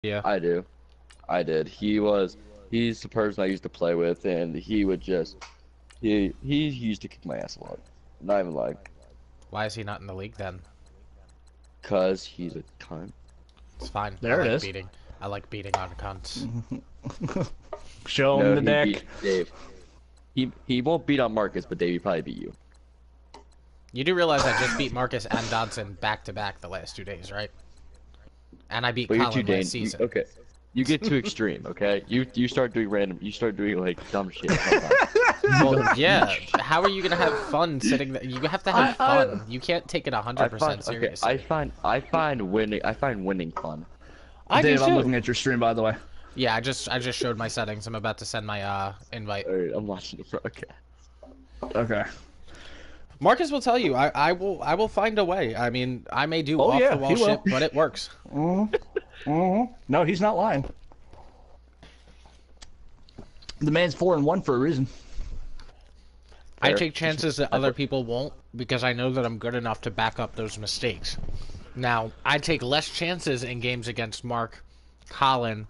Yeah. I do. I did. He's the person I used to play with, and he would just, he used to kick my ass a lot. Not even lying. Why is he not in the league then? Cause he's a cunt. It's fine. There it is. Beating. I like beating on cunts. Show him the deck. Dave. He won't beat on Marcus, but Dave, he probably beat you. You do realize I just beat Marcus and Dodson back to back the last 2 days, right? And I beat Colin last season. Okay. You get too extreme, okay? You start doing like dumb shit. Well, yeah. How are you gonna have fun sitting there? You have to have fun. You can't take it 100% seriously. I find winning fun. Dave, I'm looking at your stream, by the way. Yeah, I just showed my settings. I'm about to send my invite. Alright, I'm watching the broadcast. Okay. Marcus will tell you. I will find a way. I mean, I may do off the wall shit, but it works. No, he's not lying. The man's 4-1 for a reason. I take chances that other people won't because I know that I'm good enough to back up those mistakes. Now, I take less chances in games against Mark, Colin.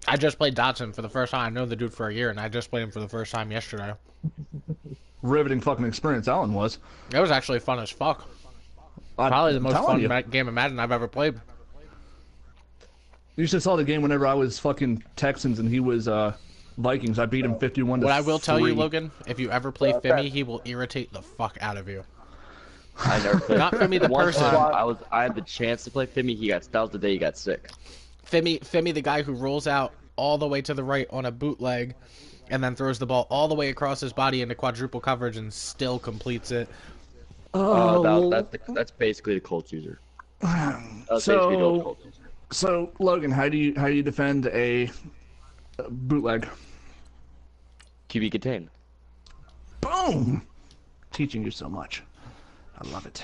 I just played Dodson for the first time. I know the dude for a year, and I just played him for the first time yesterday. Riveting fucking experience Alan was. It was actually fun as fuck. Probably the most fun game of Madden I've ever played. You just saw the game whenever I was fucking Texans and he was Vikings. I beat him 51-3. What I will tell you, Logan, if you ever play Fimi, he will irritate the fuck out of you. I never played. Not Fimi the person. I had the chance to play Fimi. That was the day he got sick. Fimi the guy who rolls out all the way to the right on a bootleg and then throws the ball all the way across his body into quadruple coverage and still completes it. That's basically the Colts user. So Logan, how do you defend a bootleg? QB contain. Boom! Teaching you so much. I love it.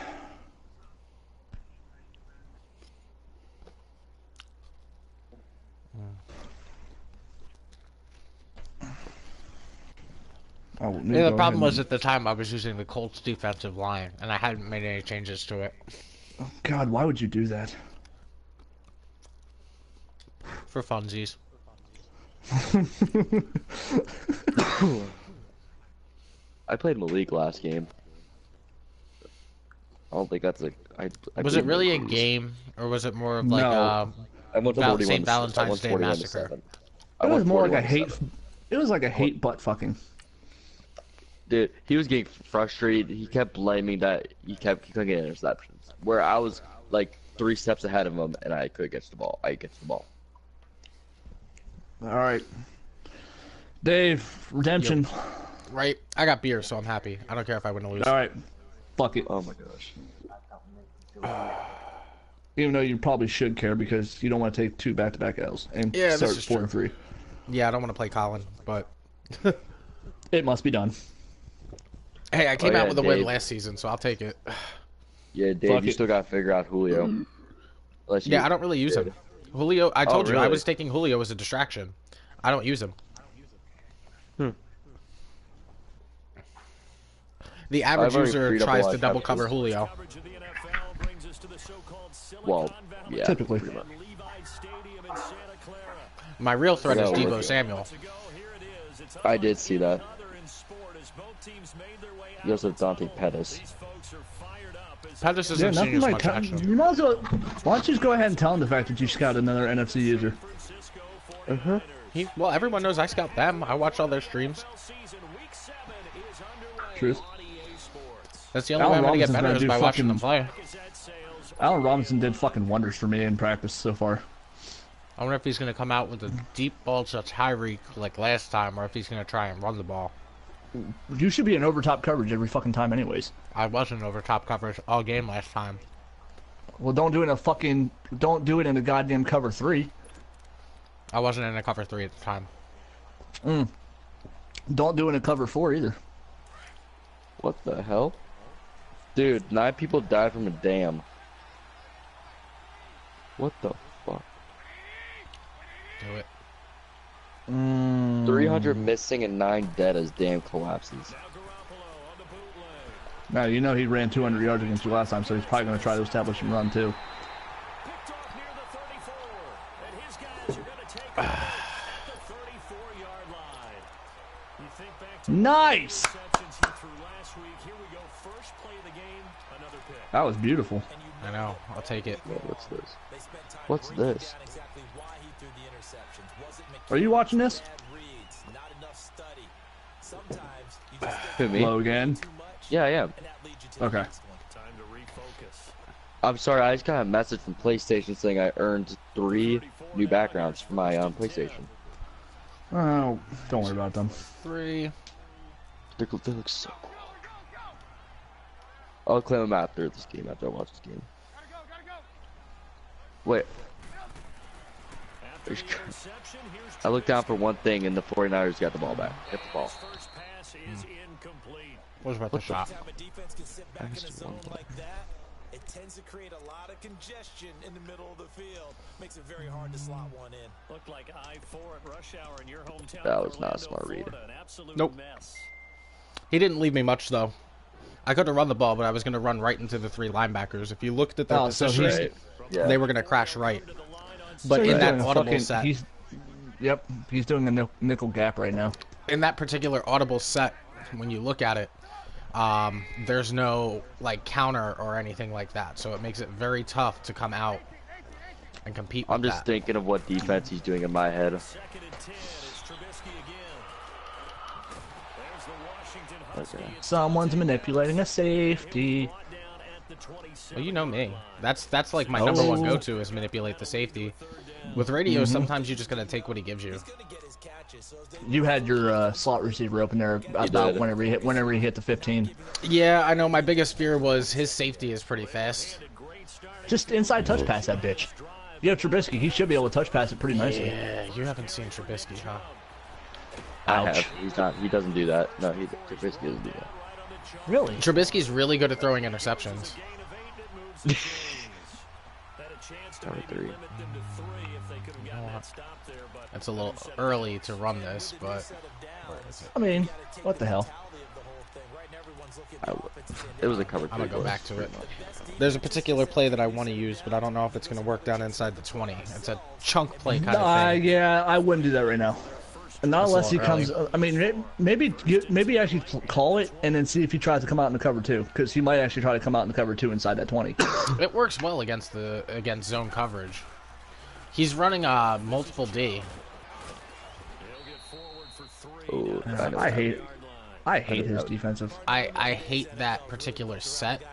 The problem was at the time I was using the Colts defensive line, and I hadn't made any changes to it. Oh God, why would you do that? For funsies. I played Malik last game. I don't think that's was it really a game, or was it more of like St. Valentine's Day Massacre? It was more like a hate. It was like a hate butt fucking. Dude, he was getting frustrated. He kept blaming that he couldn't get interceptions. Where I was like 3 steps ahead of him, and I could get the ball. All right, Dave, redemption. Yep. Right, I got beer, so I'm happy. I don't care if I win or lose. All right, fuck it. Oh my gosh. Even though you probably should care because you don't want to take 2 back-to-back L's and start 4-3. Yeah, I don't want to play Colin, but it must be done. Hey, I came out with a win last season, so I'll take it. Yeah, Dave, you still got to figure out Julio. Yeah, I don't really use him. Julio, I told you, I was taking Julio as a distraction. I don't use him. The average user tries to double cover Julio. Well, yeah. Typically. My real threat is Deebo Samuel. I did see that. You also have Dante Pettis. Pettis isn't seeing as much action. You might as well, why don't you just go ahead and tell him the fact that you scouted another NFC user? Well, everyone knows I scout them. I watch all their streams. Truth. That's the only way I'm going to get better is by watching them play. Allen Robinson did fucking wonders for me in practice so far. I wonder if he's going to come out with a deep ball to Tyreek like last time, or if he's going to try and run the ball. You should be in over-top coverage every fucking time anyways. I wasn't over top coverage all game last time. Well, don't do it in a goddamn cover 3. I wasn't in a cover 3 at the time. Don't do it in a cover 4 either. What the hell? Dude, 9 people died from a dam. What the fuck? Do it. 300 missing and 9 dead as dam collapses. Now, you know he ran 200 yards against you last time, so he's probably going to try to establish and run too. Nice. That was beautiful. I know. I'll take it. What's this? What's this? Are you watching this? Who, me? Hello again. Yeah, I am. Okay. I'm sorry, I just got a message from PlayStation saying I earned 3 new backgrounds for my PlayStation. Oh, don't worry about them. 3. They look so cool. I'll claim them after this game, after I watch this game. Wait. I looked down for one thing and the 49ers got the ball back. Get the ball. What was about the shot? I missed one thing. It tends to create a lot of congestion in the middle of the field. Makes it very hard to slot one in. Looked like I-4 at rush hour in your hometown. That was not a smart read. Nope. He didn't leave me much though. I could have run the ball, but I was going to run right into the 3 linebackers. If you looked at their positions, they were going to crash right. But in that audible set, yep, he's doing a nickel gap right now. In that particular audible set, when you look at it, there's no like counter or anything like that, so it makes it very tough to come out and compete with I'm just thinking of what defense he's doing in my head. Okay. Someone's manipulating a safety. Well, you know me. That's like my number one go-to is manipulate the safety. With radio, sometimes you just gotta take what he gives you. You had your slot receiver open there about whenever he hit the 15. Yeah, I know. My biggest fear was his safety is pretty fast. Just inside touch pass that bitch. You have Trubisky. He should be able to touch pass it pretty nicely. Yeah, you haven't seen Trubisky, huh? I have. He's not. He doesn't do that. No, Trubisky doesn't do that. Really? Trubisky's really good at throwing interceptions. Number 3. It's a little early to run this, but I mean, what the hell? It was a cover. I'm gonna go back to it. There's a particular play that I want to use, but I don't know if it's gonna work down inside the 20. It's a chunk play kind of thing. Yeah, I wouldn't do that right now. Not unless he comes. I mean, maybe actually call it and then see if he tries to come out in the cover 2, because he might actually try to come out in the cover 2 inside that 20. It works well against zone coverage. He's running multiple D. Ooh, I hate his defensive. I hate that particular set.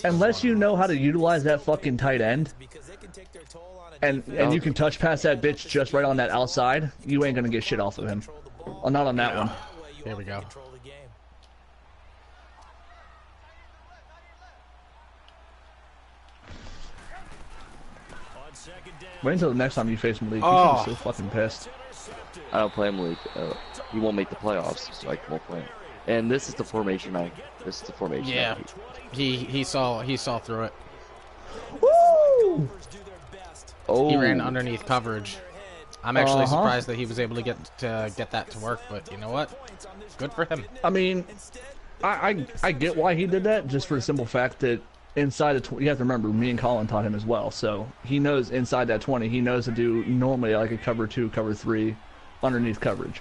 Unless you know how to utilize that fucking tight end, and you can touch pass that bitch just right on that outside, you ain't gonna get shit off of him. Well, not on that one. Here we go. Wait until the next time you face Malik. He's so fucking pissed. I don't play Malik. He won't make the playoffs, so I won't play him. And this is the formation This is the formation. Yeah. He saw through it. Woo! Oh. He ran underneath coverage. I'm actually surprised that he was able to get that to work, but you know what? Good for him. I mean, I get why he did that, just for the simple fact that inside the 20, you have to remember, me and Colin taught him as well, so he knows inside that 20, he knows to do normally like a cover 2, cover 3, underneath coverage.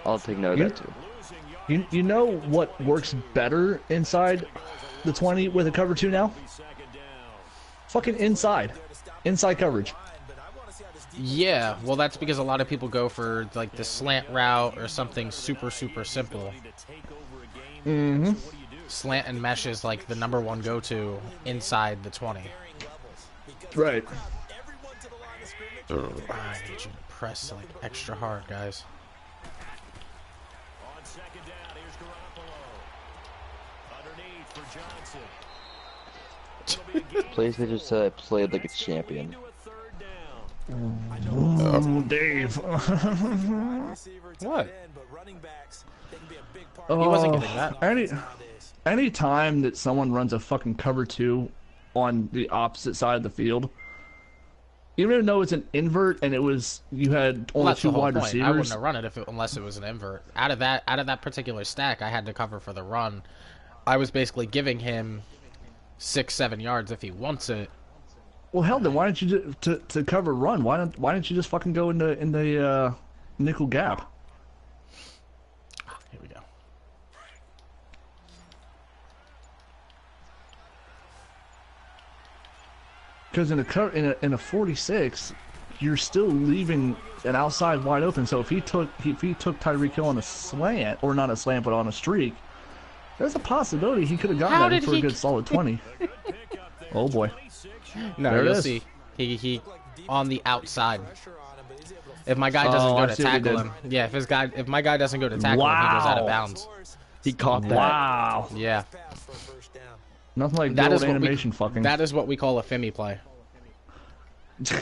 I'll take note of that too. You know what works better inside the 20 with a cover 2 now? Fucking inside coverage. Yeah, well that's because a lot of people go for like the slant route or something super simple. Slant and mesh is like the number one go-to inside the 20. Right. I need you to press like extra hard, guys. PlayStation said I played like a champion. Dave. What? He wasn't getting that. Any time that someone runs a fucking cover 2 on the opposite side of the field, even though it's an invert and you had only 2 wide receivers. I wouldn't have run it unless it was an invert. Out of that particular stack, I had to cover for the run. I was basically giving him 6-7 yards if he wants it. Well, hell, then why don't you to cover run? Why don't you just fucking go in the nickel gap? Here we go. Because in a 46, you're still leaving an outside wide open. So if he took Tyreek Hill on a slant, or not a slant, but on a streak, there's a possibility he could have gotten that for a good solid 20. Oh boy. No, there you'll see. He on the outside. If my guy doesn't go to tackle him, yeah. If my guy doesn't go to tackle him, he goes out of bounds. He caught that. Wow. Yeah. Nothing like that old animation fucking. That is what we call a Femi play.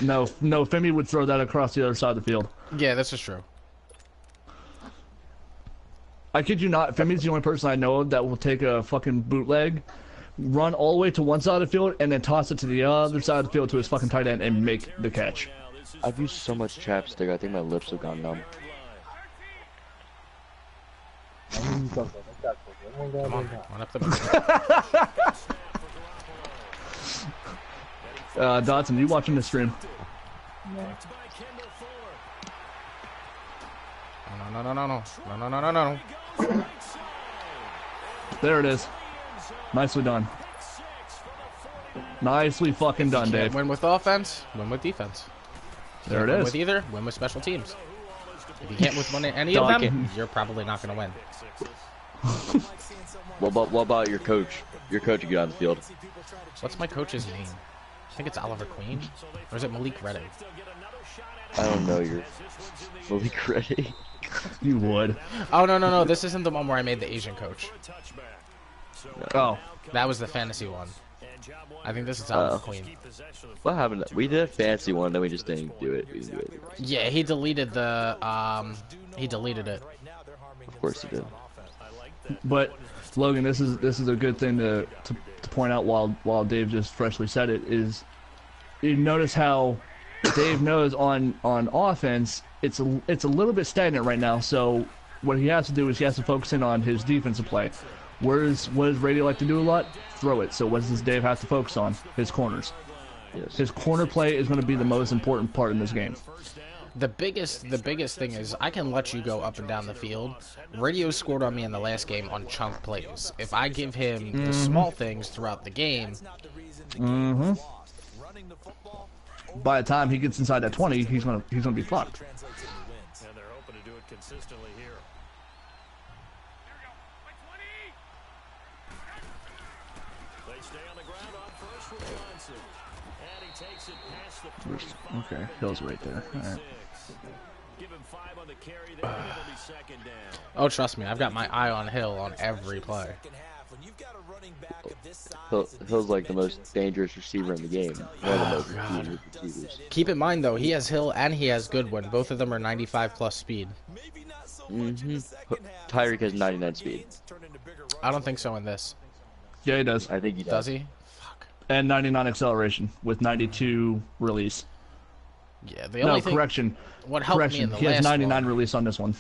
No, Femi would throw that across the other side of the field. Yeah, this is true. I kid you not, Femi's the only person I know that will take a fucking bootleg, run all the way to one side of the field, and then toss it to the other side of the field to his fucking tight end and make the catch. I've used so much chapstick, I think my lips have gone numb. Come on, run up the middle. Dodson, you watching this stream? No. There it is. Nicely done. Nicely fucking done, Dave. Win with offense, win with defense. There it Win is. with either, win with special teams. If you can't with any of them, you're probably not going to win. What about your coach? Your coach to get on the field. What's my coach's name? I think it's Oliver Queen. Or is it Malik Redding? I don't know your Malik Redding. You would. Oh, no. This isn't the one where I made the Asian coach. Oh. That was the fantasy one. I think this is Oliver Queen. What happened? We did a fancy one, then we just didn't do it. We didn't do it. Yeah, he deleted the, he deleted it. Of course he did. But Logan, this is a good thing to point out while Dave just freshly said it, is you notice how Dave knows on offense it's a little bit stagnant right now. So what he has to do is he has to focus in on his defensive play. What does Radio like to do a lot? Throw it. So what does Dave have to focus on? His corners. Yes. His corner play is going to be the most important part in this game. The biggest thing is I can let you go up and down the field. Radio scored on me in the last game on chunk plays. If I give him the small things throughout the game, by the time he gets inside that 20, he's gonna be fucked. And they're hoping to do it consistently here. They stay on the ground on first with Johnson. And he takes it past the 45. Okay, Hill's right there. All right. Give him 5 on the carry there. It'll be second down. oh, trust me, I've got my eye on Hill on every play. Hill's like the most dangerous receiver in the game. One of the most dangerous receivers. Keep in mind, though, he has Hill and he has Goodwin. Both of them are 95+ speed. Tyreek has 99 speed. I don't think so in this. Yeah, he does. I think he Does he? Fuck. And 99 acceleration with 92 release. Yeah, the No, only thing... correction. What helped me in the He has last 99 one, release on this one.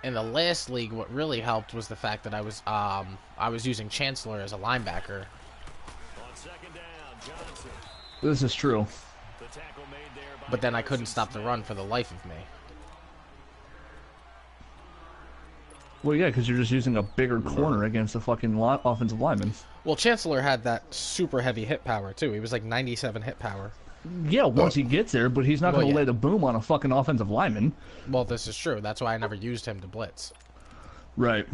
in the last league, what really helped was the fact that I was using Chancellor as a linebacker. On second down, Johnson. This is true. The tackle made there by But then I couldn't stop the run for the life of me. Well, yeah, because you're just using a bigger corner against a fucking offensive lineman. Well, Chancellor had that super heavy hit power, too. He was like 97 hit power. Yeah, once he gets there, but he's not going to yeah. lay the boom on a fucking offensive lineman. Well, this is true. That's why I never used him to blitz. Right.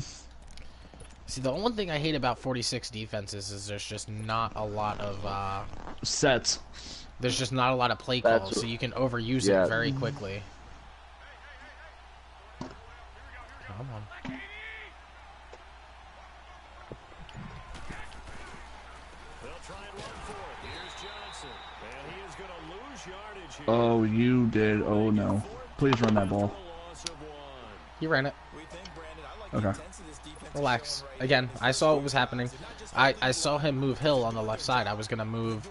See, the only thing I hate about 46 defenses is there's just not a lot of, Sets. there's just not a lot of play calls, so you can overuse it very quickly. Come on. They'll try and run for it. Here's Johnson. And he is going to lose yardage here. Oh, you did. Oh, no. Please run that ball. Loss of 1. He ran it. Okay. Relax. Again, I saw what was happening. I saw him move Hill on the left side. I was going to move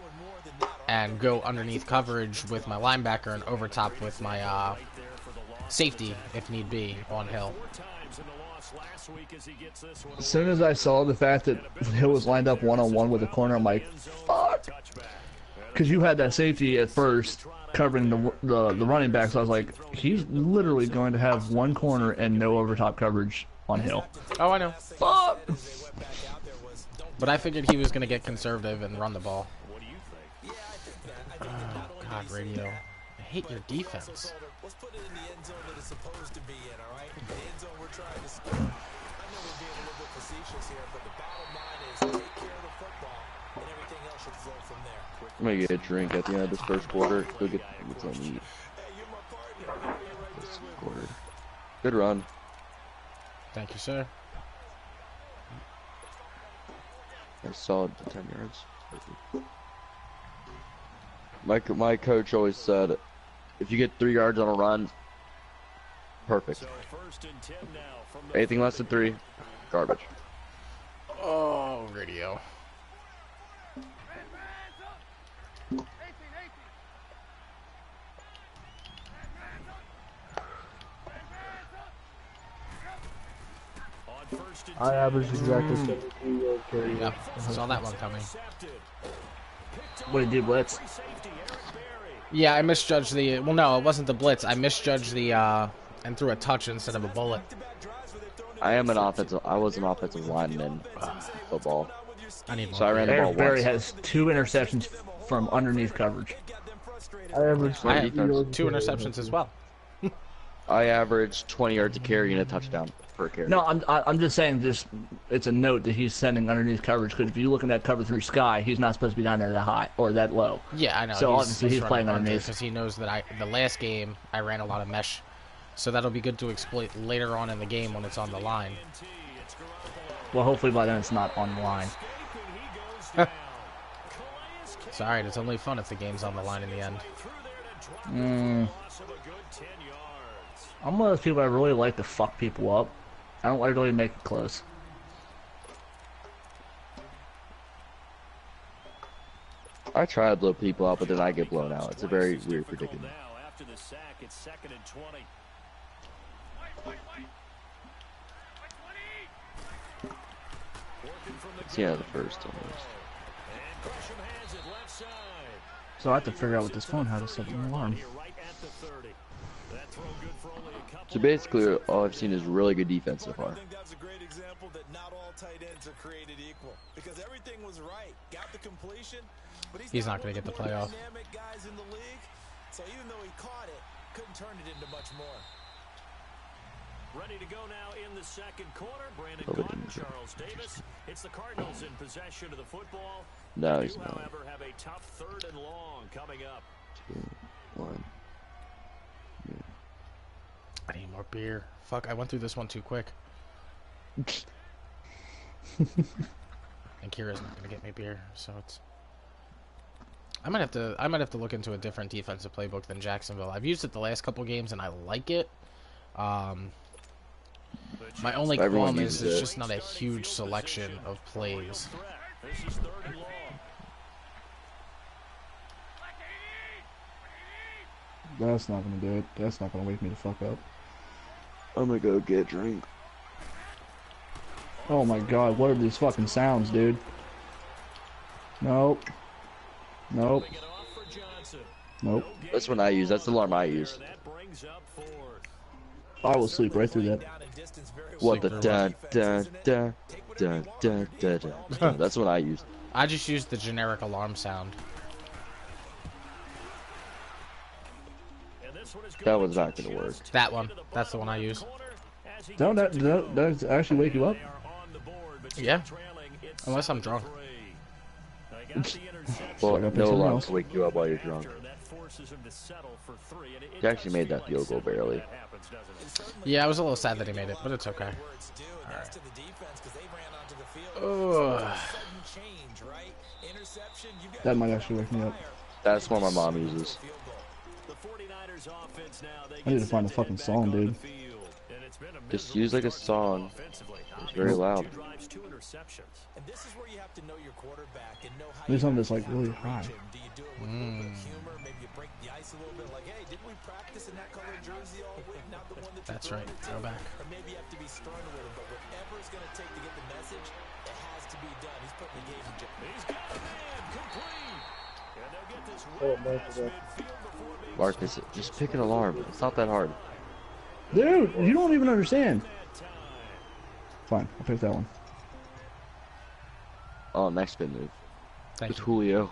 and go underneath coverage with my linebacker and over top with my safety, if need be, on Hill. As soon as I saw the fact that Hill was lined up one-on-one with the corner, I'm like, fuck. Because you had that safety at first covering the running back, so I was like, he's literally going to have one corner and no over-top coverage on Hill. Oh, I know. Fuck. But I figured he was going to get conservative and run the ball. Oh, God, radio. I hate your defense. Let's put it in the end zone that it's supposed to be in, all right? The end zone we're trying to score. I know we're being a little bit facetious here, but the bottom line is take care of the football, and everything else should flow from there. I'm gonna get a drink at the end of this first quarter. Go get something to eat. This quarter. Good run. Thank you, sir. That's solid 10 yards. My coach always said, if you get 3 yards on a run, perfect. Anything less than 3, garbage. Oh, radio. I averaged exactly 17 yards carry. Yep, saw that one coming. What did you do, blitz? Yeah, I misjudged the... Well, no, it wasn't the blitz. I misjudged the... and threw a touch instead of a bullet. I was an offensive lineman in football. I need more. So I ran the ball Eric Berry once. has 2 interceptions from underneath coverage. I averaged I 50 had yards 2 carry. interceptions as well. I averaged 20 yards a carry and a touchdown per carry. No, I'm just saying it's a note that he's sending underneath coverage, because if you look at that cover 3 sky, he's not supposed to be down there that high or that low. Yeah, I know. So obviously he's playing underneath. Because he knows that the last game I ran a lot of mesh, so that'll be good to exploit later on in the game when it's on the line. Well, hopefully by then it's not on the line. It's alright, it's only fun if the game's on the line in the end. I'm one of those people that really like to fuck people up. I don't like really make it close. I try to blow people out, but then I get blown out. It's a very weird predicament. After the sack, it's 2nd and 20. It's the end of the first almost. So I have to figure out what this phone had to set an alarm. So basically, all I've seen is really good defense so far. I think that's a great example that not all tight ends are created equal, because everything was right. Got the completion, but He's not going to get the playoff. Dynamic guys in the league. So even though he caught it, couldn't turn it into much more. Ready to go now in the second quarter. Brandon Oh, Cotton, Charles Davis. It's the Cardinals in possession of the football. No, They he's do, not. however, have a tough 3rd and long coming up. 2, 1. I need more beer. Fuck, I went through this one too quick. And Kira's not gonna get me beer, so it's... I might have to look into a different defensive playbook than Jacksonville. I've used it the last couple games and I like it. My only Everyone qualm is uses there's it. just not a huge selection of plays. This is 3rd and long. That's not gonna do it. That's not gonna wake me the fuck up. I'm gonna go get a drink. Oh my god, what are these fucking sounds, dude? Nope. Nope. Picking it off for Johnson. Nope. That's what I use. That's the alarm I use. That brings up 4th. I will sleep right through that. Down in distance very What the Sleep dun dun dun dun dun dun dun. That's what I use. I just used the generic alarm sound. And this one is That going was not to gonna work. just That one. into the That's the one I bottom use. corner as he Don't gets that, it to that, that actually wake you up? They are on the board, but Yeah. still trailing. It's Unless I'm drunk. 7-3. They got the interception. Well, Like I picked no something alarm else. to wake you up while you're drunk. That forces him to settle for 3. And it He actually does made feel that field goal simple when barely. that happens, doesn't it? Yeah, I was a little sad that he made it, but it's okay. where it's due, and that's to the defense, because they ran onto the field. Ugh. Sudden change, right? Interception, you've got That might actually wake me up. That's what my mom uses. field goal. The 49ers offense now, they I need get to find a set fucking head back song, onto dude. the field. And it's been a Just miserable use like a start song. offensively. It's very loud. 2 drives, 2 interceptions. And this is where you have to know your quarterback and know how Need you something that's like have to really reach high. him. Do you do it with a little bit of humor? Maybe you break the ice a little bit, like, hey, didn't we we practice in that color jersey all week, not the one that That's you're right. throwing Go it to. back. Or maybe you have to be stern with him, but whatever it's going to take to get the message, it has to be done. He's putting the game in jeopardy. He's got a man complete. And they'll get this Oh, right man, past today. midfield before being Marcus, just pick an alarm. It's not that hard. Dude, you don't even understand. that time. Fine, I'll pick that one. Oh, next spin move. Thank It's you. Julio.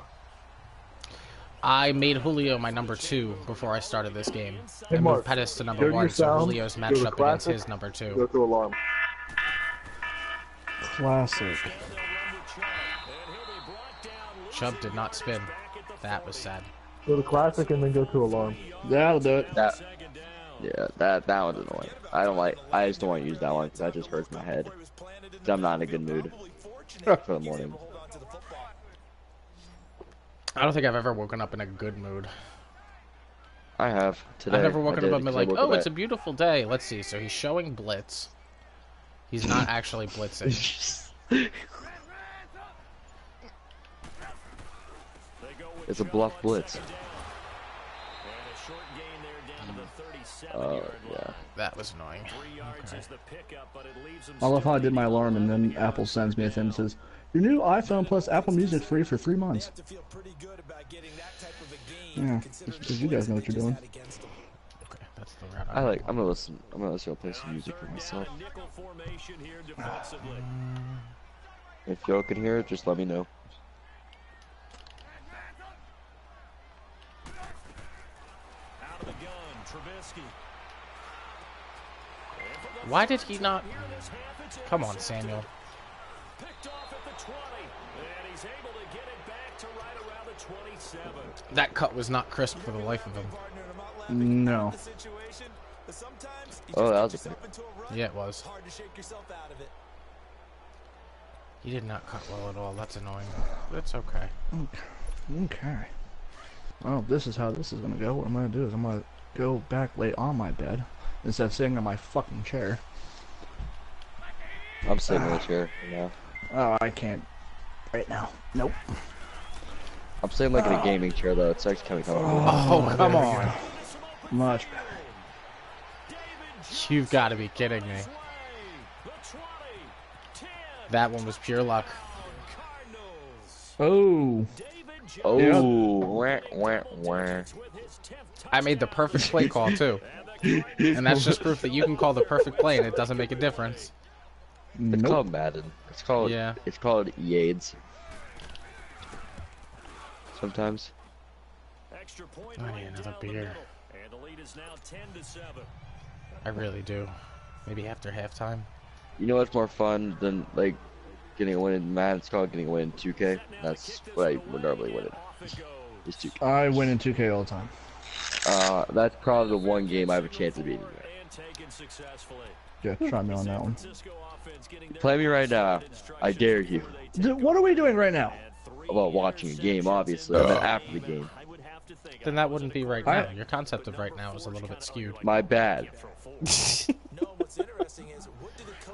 I made Julio my number 2 before I started this game. Hey, I moved Mark, Pettis to go number to 1, your so sound, Julio's go matched to up against classic, his number 2. Go to alarm. Classic. Chubb did not spin. That was sad. Go to classic and then go to alarm. That'll do it. That one's annoying. I just don't want to use that one because that just hurts my head. 'Cause I'm not in a good mood for the morning. I don't think I've ever woken up in a good mood. I have today. I've never I woken did, up and been 'cause I like, woke oh, up it's a beautiful day. Let's see. So he's showing blitz. He's not actually blitzing. It's a bluff blitz. Oh, yeah. That was annoying. I love how I did my alarm and then Apple sends me a thing that says, your new iPhone plus Apple Music free for 3 months. Yeah, because you guys know what you're doing. Okay, that's the route I'm gonna listen to play some music for myself. If y'all can hear it, just let me know. Why did he not? Come on, Samuel. Picked off at the 20, and he's able to get it back to right around the 27. That cut was not crisp for the life of him. No. Oh, that was a pick. Yeah, it was. He did not cut well at all. That's annoying. That's okay. Okay. Well, this is how this is going to go. What I'm going to do is I'm going to go back lay on my bed instead of sitting on my fucking chair. I'm sitting in the chair now. Oh, I can't right now. Nope. I'm sitting like in a gaming chair though. It's actually kind of Oh, come on. Much. You've got to be kidding me. That one was pure luck. Oh. Oh, wah, wah, wah. I made the perfect play call, too. And that's just proof that you can call the perfect play and it doesn't make a difference. It's Nope. called Madden. It's called EADS. Sometimes. I need another beer. I really do. Maybe after halftime. You know what's more fun than like getting a win in Madden? It's called getting a win in 2K. That's what I would normally win it. Just 2K. I win in 2K all the time. That's probably the one game I have a chance of beating. Yeah, try me on that one. Play me right now. I dare you. What are we doing right now? Well, watching a game, obviously. I mean, after the game. Then that wouldn't be right now. Your concept of right now is a little bit skewed. My bad.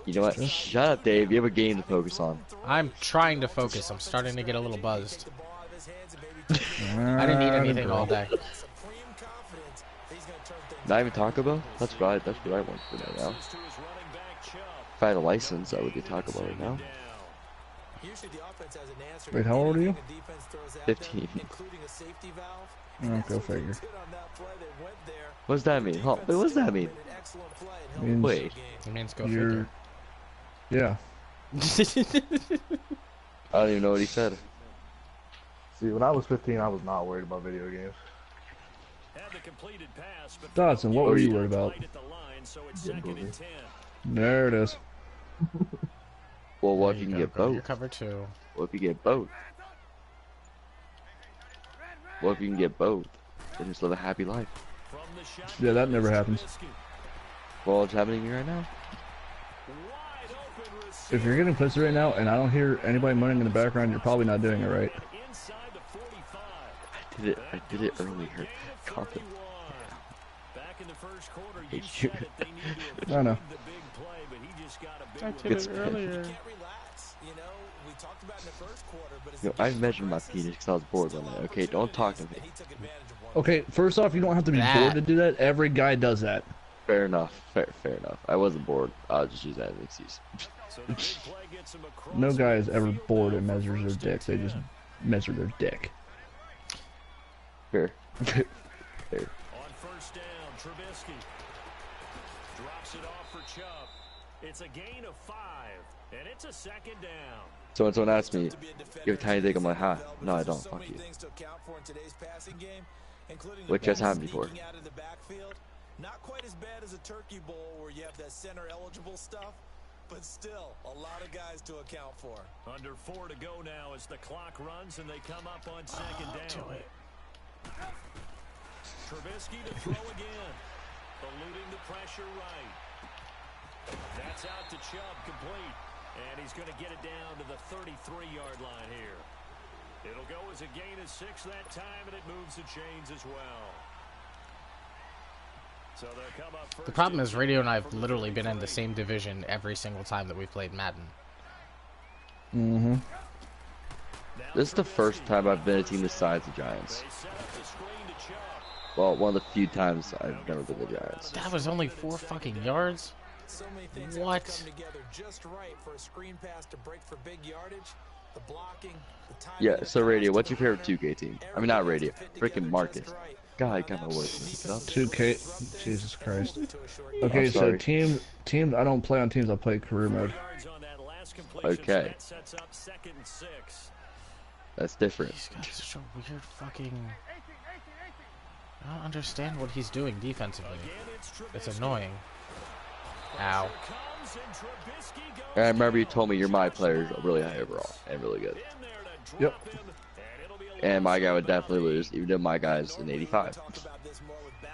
You know what? Shut up, Dave. You have a game to focus on. I'm trying to focus. I'm starting to get a little buzzed. I didn't eat anything all day. Not even Taco Bell? That's what I want for right now. If I had a license, I would get Taco Bell right now. Wait, how old are you? 15. Oh, go figure. What does that mean? Huh? Wait, what does that mean? Means Wait. It means go you're... figure. Yeah. I don't even know what he said. See, when I was 15, I was not worried about video games. Dodson, what were you worried about? There it is. Well, what There if you you can go, get go to both? your cover 2. What if you get both? What if you can get both and just live a happy life? Yeah, that never happens. Well, it's happening to me right now. If you're getting pussy right now and I don't hear anybody moaning in the background, you're probably not doing it right. I did it earlier. Confident. I know. I did Good it spin. earlier. I measured my penis because I was bored one night. Okay, don't talk to me. Okay, first off, you don't have to be bored to do that. Every guy does that. Fair enough. Fair enough. I wasn't bored. I'll just use that as an excuse. No guy is ever bored and measures their dick. They just measure their dick. Fair. Fair. On first down, Trubisky drops it off for Chubb. It's a gain of 5, and it's a second down. So when someone asks me, you have a tiny dick, I'm like, huh? No, I don't. Fuck you. Which has happened before. Not quite as bad as a turkey bowl where you have that center eligible stuff, but still a lot of guys to account for. Under 4 to go now as the clock runs and they come up on second down. Trubisky to throw again, eluding the pressure right. That's out to Chubb, complete, and he's going to get it down to the 33-yard line here. It'll go as a gain of 6 that time, and it moves the chains as well. So they'll come up first. The problem is Radio and I have literally been in the same division every single time that we've played Madden. Mm-hmm. This is the first time I've been a team the size of Giants. Well, one of the few times I've never been the Giants. That was only 4 fucking yards? So many things what? Have to come together just right for a screen pass to break for big yardage. The blocking, the timing. Yeah, so Radio, what's your favorite 2K team? I mean, not Radio. Freaking Marcus. God, I got my words mixed up. 2K. Jesus Christ. Okay, so teams. I don't play on teams. I play career mode. Okay. That's different. He's got such a weird fucking... I don't understand what he's doing defensively. It's annoying. Ow. I remember you told me your my players are really high overall and really good. Yep. And my guy would definitely lose, even though my guy's an 85.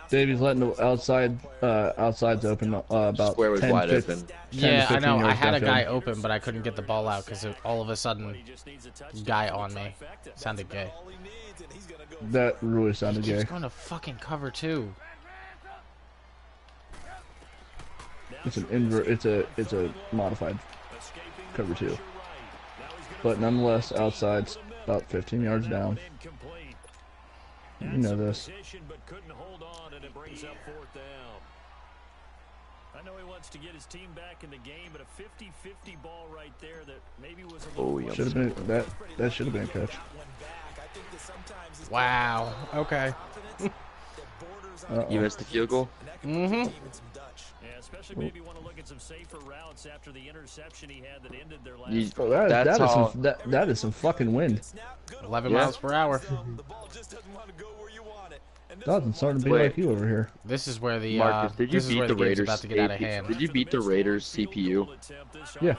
Davey's letting the outsides open about Square was 10, wide 15, open. 10 Yeah, to I know. 15 I yards had a guy downfield. open, but I couldn't get the ball out because all of a sudden, guy on me. Sounded gay. That really sounded He's gay. going to fucking cover 2. It's an invert. It's a modified cover 2. But nonetheless, outside's about 15 yards down. You know this. I know he wants to get his team back in the game, but a 50-50 ball right there that maybe was a Oh, yeah. Should have been that should have been a catch. Wow. Okay. You missed the field goal? Mm-hmm. Yeah, especially maybe want to look at some safer routes after the interception he had that ended their last. You, Oh, that's how. that is some fucking wind. 11 miles per hour. Dawson's starting to be Wait. like you over here. This is where the Marcus, did you this is beat where the game's Raiders? about to get out of hand. Did you beat the Raiders CPU? Yeah.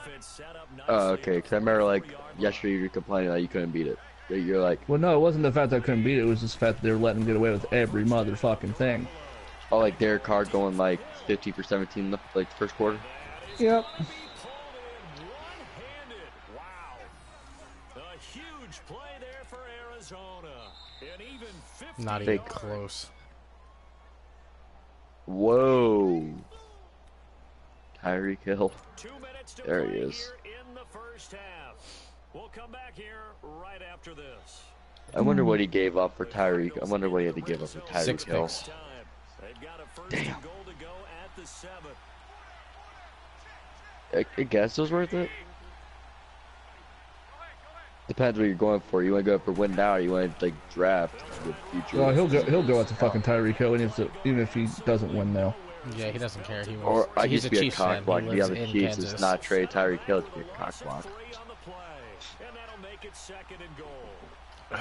Oh, okay. Because I remember like yesterday you were complaining that you couldn't beat it. You're like, Well, no, it wasn't the fact that I couldn't beat it. It was just the fact that they were letting him get away with every motherfucking thing. oh, like Derek Carr going like 50 for 17 in the like first quarter. Yep. Not even Fake. close. Whoa. Tyreek Hill. There he is. We'll come back here right after this. I wonder what he gave up for Tyreek. I wonder what he had to give up for Tyreek 6 Hill. picks. They've got a first Damn. and goal to go at the 7. I guess it was worth it. Depends what you're going for. You want to go for win now, or you want to like draft the future. Well, he'll go at the fucking Tyreek Hill, even if he doesn't win now. Yeah, he doesn't care. He Or was, I he's used to be a Chiefs fan. cock block. He The lives other in Chiefs Kansas. is not trade Tyreek Hill to be a cock block. Three on the play, and that'll make it second and goal.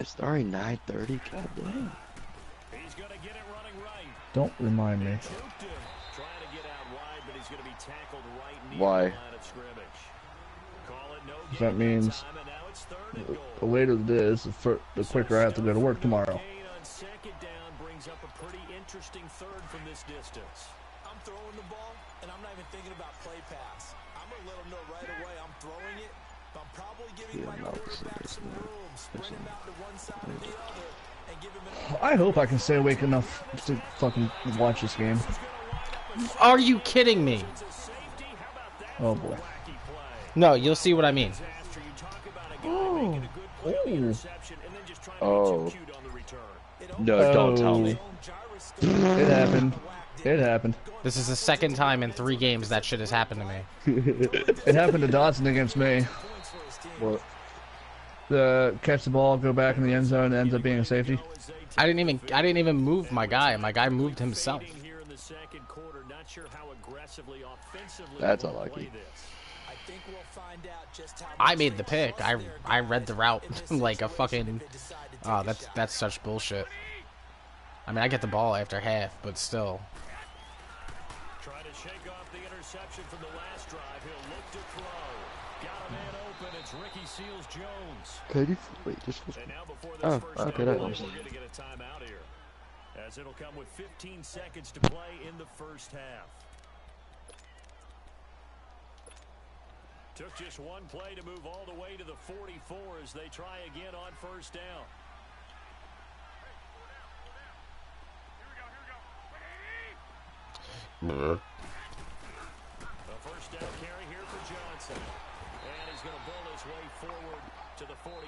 It's already 9:30. God damn. He's going to get it running right. Don't remind me. Juked him. Trying to get out wide, but he's going to be tackled right near Why? the line of scrimmage. Call it no That gain means time, and now it's third and the goal. later it is, the quicker I have to go to work tomorrow. Gain on second down brings up a pretty interesting third from this distance. I'm throwing the ball, and I'm not even thinking about play pass. I'm going to let them know right away I'm throwing it. But I'm probably giving my quarterback some room, spread him out to one side or the other, and give him an I hope I can stay awake enough to fucking watch this game. Are you kidding me? Oh boy. No, you'll see what I mean. Oh. Oh. No, don't tell me. It happened. It happened. This is the second time in 3 games that shit has happened to me. It happened to Dodson against me. What? The catch the ball, go back in the end zone, and ends up being a safety. I didn't even move my guy. My guy moved himself. That's unlucky. I made the pick. I read the route like a fucking. Oh, that's such bullshit. I mean, I get the ball after half, but still. Trying to shake off the interception from the last drive. He'll look to throw. Got a man open. It's Ricky Seals-Jones. Could you wait? Just. Oh, okay, that was. We're going to get a timeout here, as it'll come with 15 seconds to play in the first half. Took just one play to move all the way to the 44 as they try again on first down. A first down carry here for Johnson. And he's going to bull his way forward to the 48.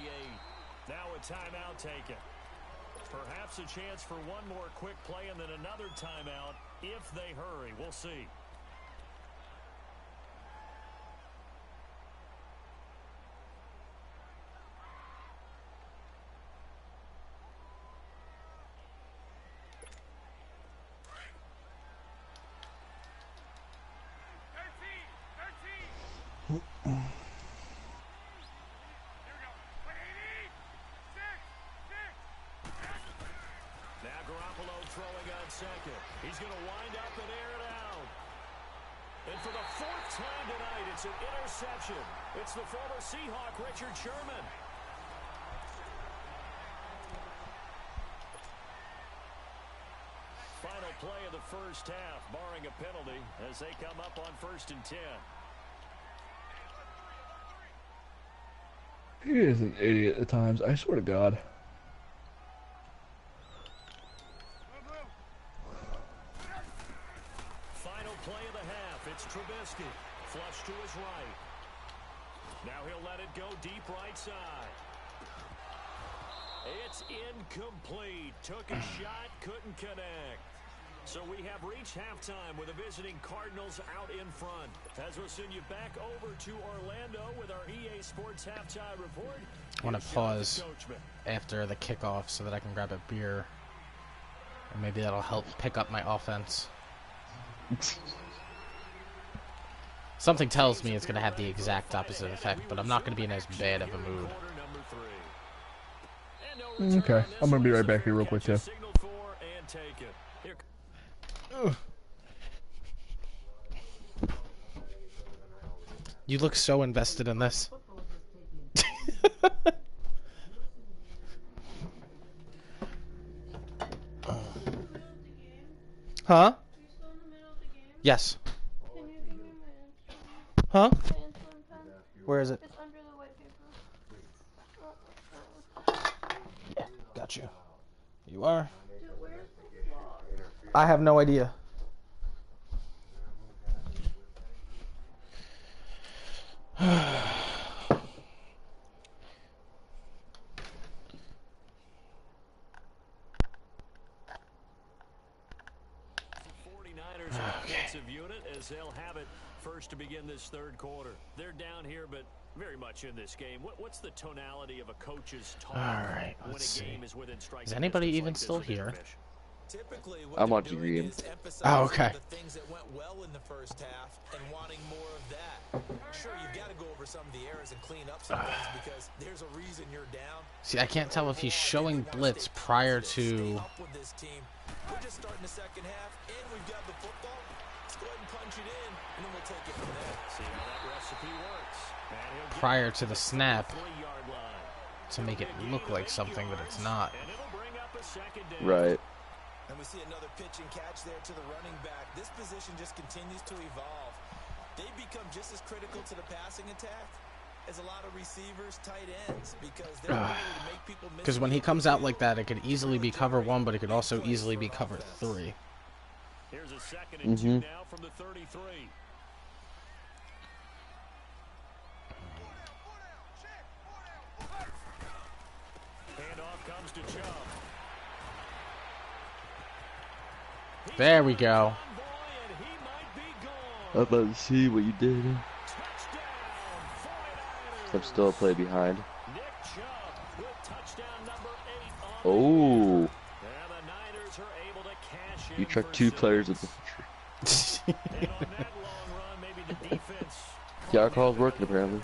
Now a timeout taken. Perhaps a chance for one more quick play and then another timeout if they hurry. We'll see. Second. He's going to wind up and air it out. And for the 4th time tonight, it's an interception. It's the former Seahawk, Richard Sherman. Final play of the first half, barring a penalty, as they come up on 1st and 10. He is an idiot at times, I swear to God. Trubisky, flush to his right. Now he'll let it go deep right side. It's incomplete. Took a shot, couldn't connect. So we have reached halftime with the visiting Cardinals out in front. As we'll send you back over to Orlando with our EA Sports halftime report. I want to pause after the kickoff so that I can grab a beer. And maybe that'll help pick up my offense. Something tells me it's going to have the exact opposite effect, but I'm not going to be in as bad of a mood. Okay, I'm going to be right back here real quick, too. You look so invested in this. Huh? Yes. Huh? Where is it? It's under the white paper. Yeah, got you. You are. Dude, where's the vlog? I have no idea. They'll have it first to begin this third quarter. They're down here, but very much in this game. What's the tonality of a coach's talk? All right, when let's a game see. is within striking Is anybody distance even like still this of here? finish? Typically, I'm what watching they're doing Green. is emphasizing Oh, okay. the things that went well in the first half and wanting more of that. Sure, you've got to go over some of the errors and clean up some things because there's a reason you're down. See, I can't tell if he's showing blitz prior to. With this team. We're just starting the second half, and we've got the football. Let's go ahead and punch it in, and then we'll take it from there. See how that recipe works. Prior to the snap to make it look like something that it's not. Right. And we see another pitch and catch there to the running back. This position just continues to evolve. They become just as critical to the passing attack as a lot of receivers, tight ends, because they're able to make people miss. Because when he comes out like that, it could easily be cover 1, but it could also easily be cover 3. Here's a 2nd and 2 now from the 33. Handoff comes to Chubb. There we go. I'm about to see what you did. I'm still a play behind. Oh. You truck 2 players at the Yeah, call's working apparently.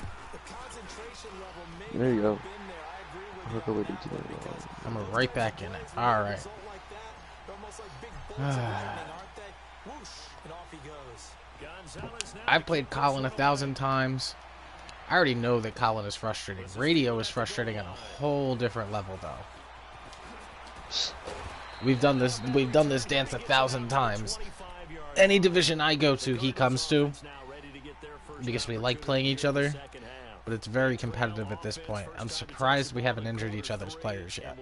There you go. I'm right back in it. All right. I've played Colin 1,000 times. I already know that Colin is frustrating. Radio is frustrating on a whole different level, though. We've done this dance 1,000 times. Any division I go to, he comes to, because we like playing each other. But it's very competitive at this point. I'm surprised we haven't injured each other's players yet.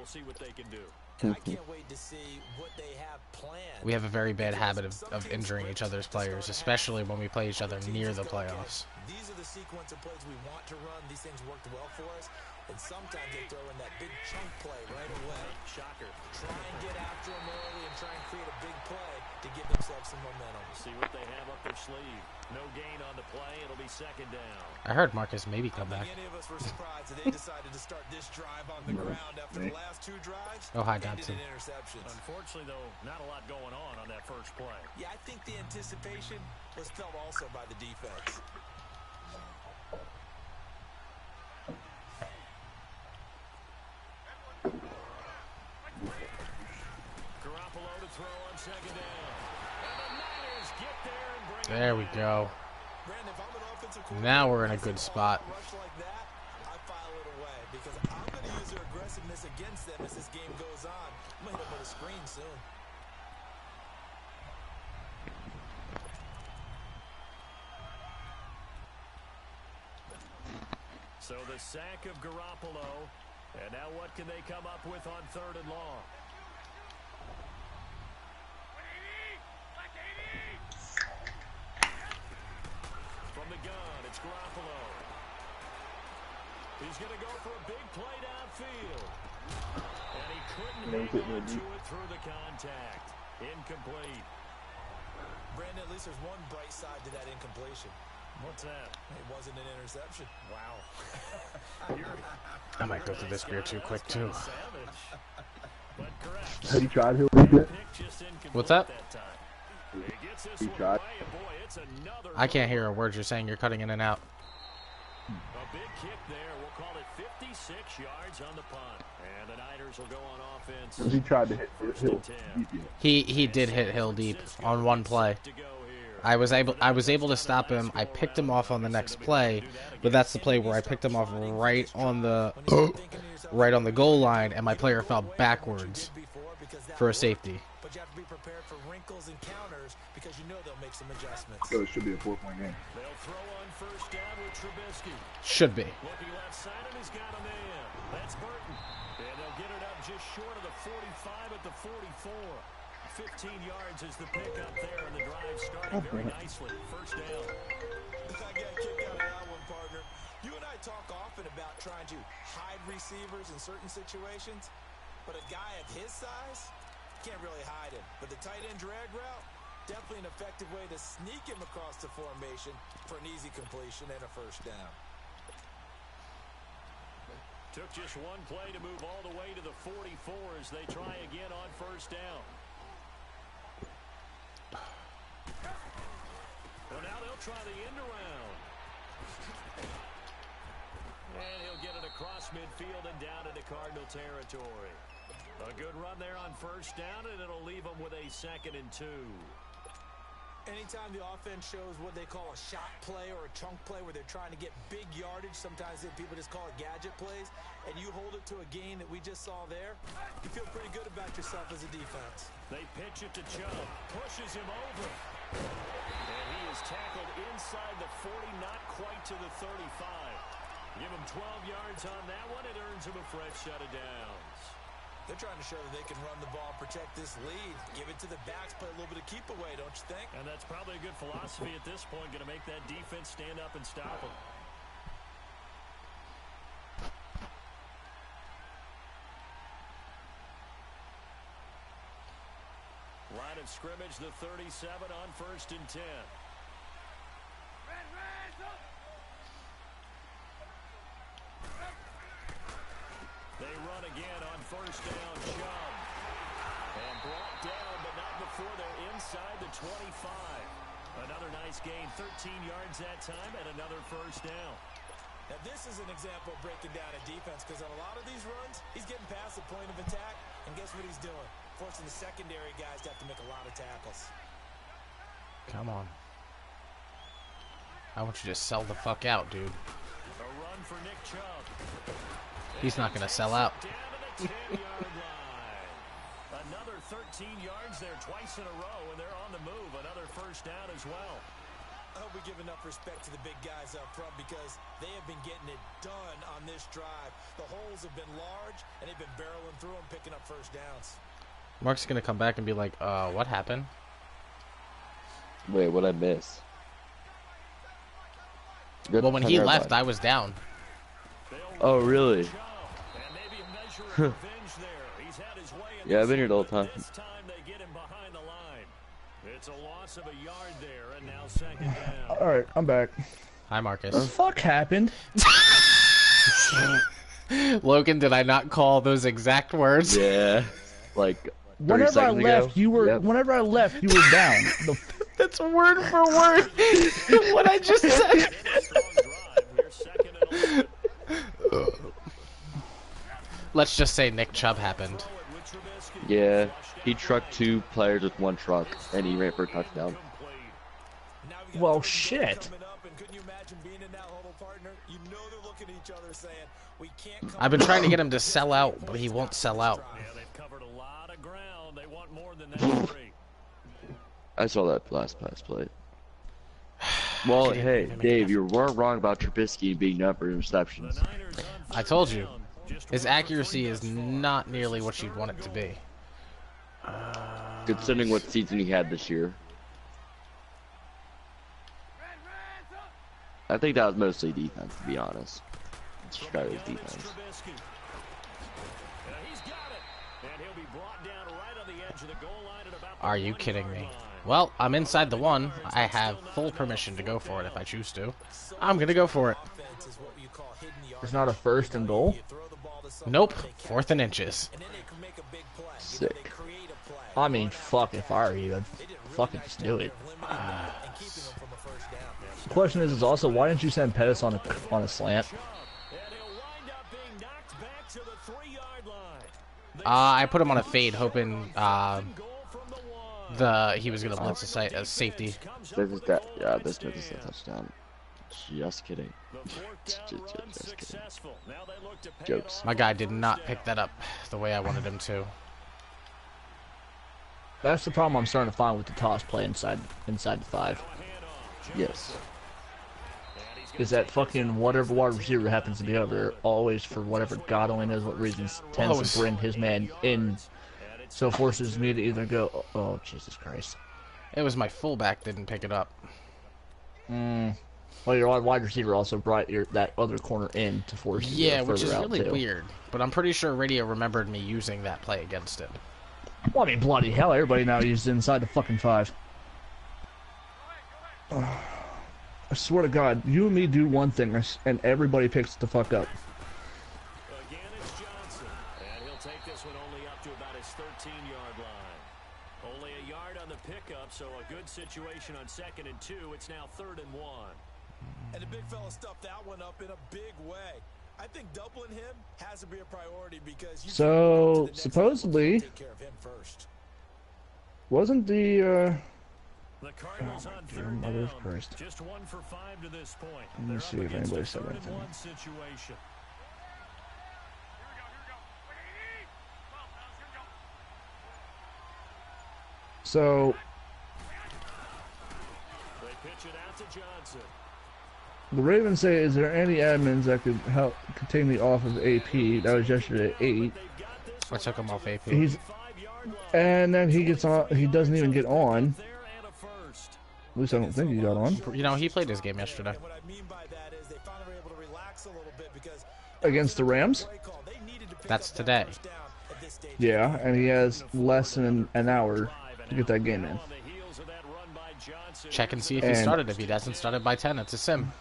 We have a very bad habit of injuring each other's players, especially when we play each other near the playoffs. These are the sequence of plays we want to run. These things worked well for us. And sometimes they throw in that big chunk play right away. Shocker. Try and get after them early and try and create a big play to give themselves some momentum. See what they have up their sleeve. No gain on the play. It'll be 2nd down. I heard Marcus maybe come back. Any of us were surprised that they decided to start this drive on the ground after the last 2 drives. Oh, hi, Dobson. Unfortunately, though, not a lot going on that first play. Yeah, I think the anticipation was felt also by the defense. Garoppolo to throw on 2nd down. And the Niners get there and bring There we go. Now we're in a good spot. Rush like that, I file it away because I'm going to use their aggressiveness against them as this game goes on. I'm going to hit them with a screen soon. So the sack of Garoppolo. And now what can they come up with on 3rd and long? From the gun, it's Garoppolo. He's going to go for a big play downfield. And he couldn't hang on to it through the contact. Incomplete. Brandon, at least there's one bright side to that incompletion. What's that? It wasn't an interception. Wow. I might go through this beer too quick, too. But correct. Have you tried Hill League yet? What's up? He tried. I can't hear a word you're saying. You're cutting in and out. A big kick there. We'll call it 56 yards on the punt. And the Niners will go on offense. He tried to hit Hill deep yet. He did hit Hill deep on one play. I was able to stop him. I picked him off on the next play, but that's the play where I picked him off right on the goal line, and my player fell backwards for a safety. But you have to be prepared for wrinkles and counters because you know they'll make some adjustments. So it should be a 4-point game. They'll throw on 1st down with Trubisky. Should be. Looking left side, and he's got a man. That's Burton. And they'll get it up just short of the 45 at the 44. 15 yards is the pickup there, and the drive starting very nicely. 1st down. I got a kick out of that one, partner. You and I talk often about trying to hide receivers in certain situations, but a guy of his size can't really hide him. But the tight end drag route, definitely an effective way to sneak him across the formation for an easy completion and a 1st down. Took just one play to move all the way to the 44 as they try again on 1st down. Well, now they'll try the end around. And he'll get it across midfield and down into Cardinal territory. A good run there on 1st down, and it'll leave them with a 2nd and 2. Anytime the offense shows what they call a shot play or a chunk play where they're trying to get big yardage, sometimes people just call it gadget plays, and you hold it to a gain that we just saw there, you feel pretty good about yourself as a defense. They pitch it to Chubb, pushes him over. And he is tackled inside the 40, not quite to the 35. Give him 12 yards on that one. It earns him a fresh set of downs. They're trying to show that they can run the ball, protect this lead, give it to the backs, play a little bit of to keep away, don't you think? And that's probably a good philosophy at this point, going to make that defense stand up and stop them. Line of scrimmage, the 37 on 1st and 10. They run again on 1st down, Chubb. And brought down, but not before they're inside the 25. Another nice gain, 13 yards that time, and another 1st down. Now this is an example of breaking down a defense, because on a lot of these runs, he's getting past the point of attack, and guess what he's doing? Forcing the secondary guys to have to make a lot of tackles. Come on. I want you to sell the fuck out, dude. A run for Nick Chubb. He's not going to sell out. Down to the 10-yard line. Another 13 yards there twice in a row, and they're on the move. Another 1st down as well. I hope we give enough respect to the big guys up front, because they have been getting it done on this drive. The holes have been large, and they've been barreling through them, picking up 1st downs. Mark's going to come back and be like, what happened? Wait, what'd I miss? Good Well, when he turnaround. left, I was down. Oh, really? And maybe a measure of revenge there. He's had his way in Yeah, I've this been here the whole one, time. but This time they get him behind the line. It's a loss of a yard there, and now 2nd down. All right, I'm back. Hi, Marcus. The fuck happened? Logan, did I not call those exact words? Yeah. Like 30 Whenever I seconds left, ago? you were. Yep. Whenever I left, you were down. That's word for word what I just said. Strong drive. We're 2nd and 11. Let's just say Nick Chubb happened. Throw it with Trubisky. Yeah. Flushed He out trucked there. 2 players with 1 truck, and he ran for a touchdown. Complete. Now we got Well, third and goal shit. coming up, and couldn't you imagine being in that huddle, partner? You know they're looking at each other saying, we can't come I've been back. trying to get him to sell out, but he won't sell out. Yeah, they've covered a lot of ground. They want more than that 3. I saw that last pass play. Well, hey, Dave, you weren't wrong about Trubisky being known for interceptions. The Niners on I 3rd told you. down. Just His one for accuracy 3 is thus far. not nearly what you'd want it to be. Considering what season he had this year. I think that was mostly defense, to be honest. Chicago's Down defense. is Trubisky. He's got it. And he'll be brought down right on the edge of the goal line at about the Are you 1 kidding yard me? line. Well, I'm inside the 1. I have full permission to go for it if I choose to. I'm going to go for it. Offense is what you call hidden yardage. It's not a 1st and goal. You throw the ball to someone, Nope. they catch 4th and inches. and then they can make a big play. You know, Sick. they create a play. I mean, fuck. If I were you, I'd They did a really fucking nice just do job it. of limiting them and keeping them from a 1st down. The question is also why didn't you send Pettis on a slant? And he'll wind up being knocked back to the 3-yard line. I put him on a fade, hoping Goal from the 1. he was going to blitz a safety. This is that. Yeah, this is a touchdown. Just kidding. The 4th down Just run kidding. successful. Now they look to pay it Jokes. off My guy on did 1st not down. pick that up the way I wanted him to. That's the problem I'm starting to find with the toss play inside the 5. Yes. Is that fucking whatever wide receiver happens to be over there always, for whatever God only knows what reasons, tends it's- to bring his man in, so it forces me to either go, oh Jesus Christ. It was my fullback didn't pick it up. Well, your wide receiver also brought that other corner in to force you Yeah, to go which is further out, really too. weird. But I'm pretty sure Radio remembered me using that play against him. Well, I mean, bloody hell, everybody now uses inside the fucking 5. I swear to God, you and me do one thing, and everybody picks the fuck up. Again, it's Johnson. And he'll take this one only up to about his 13-yard line. Only a yard on the pickup, so a good situation on 2nd and 2. It's now 3rd and 1. And the big fella stuffed that one up in a big way. I think doubling him has to be a priority, because you So, take supposedly- care of him first. Wasn't the, The Cardinals on dear 3rd mother of down. Christ. Just 1 for 5 to this point. Let me They're see up if against anybody a said 3rd and anything. 1 situation. So, They pitch it out to Johnson. the Ravens say, is there any admins that could help take me off of AP? That was yesterday at 8. They've got this I took him off AP. He's And then he gets on. He doesn't even get on. At least I don't think he got on. You know, he played his game yesterday. Against the Rams? That's today. Yeah, and he has less than an hour to get that game in. Check and see if he started. If he doesn't start it by 10, it's a sim.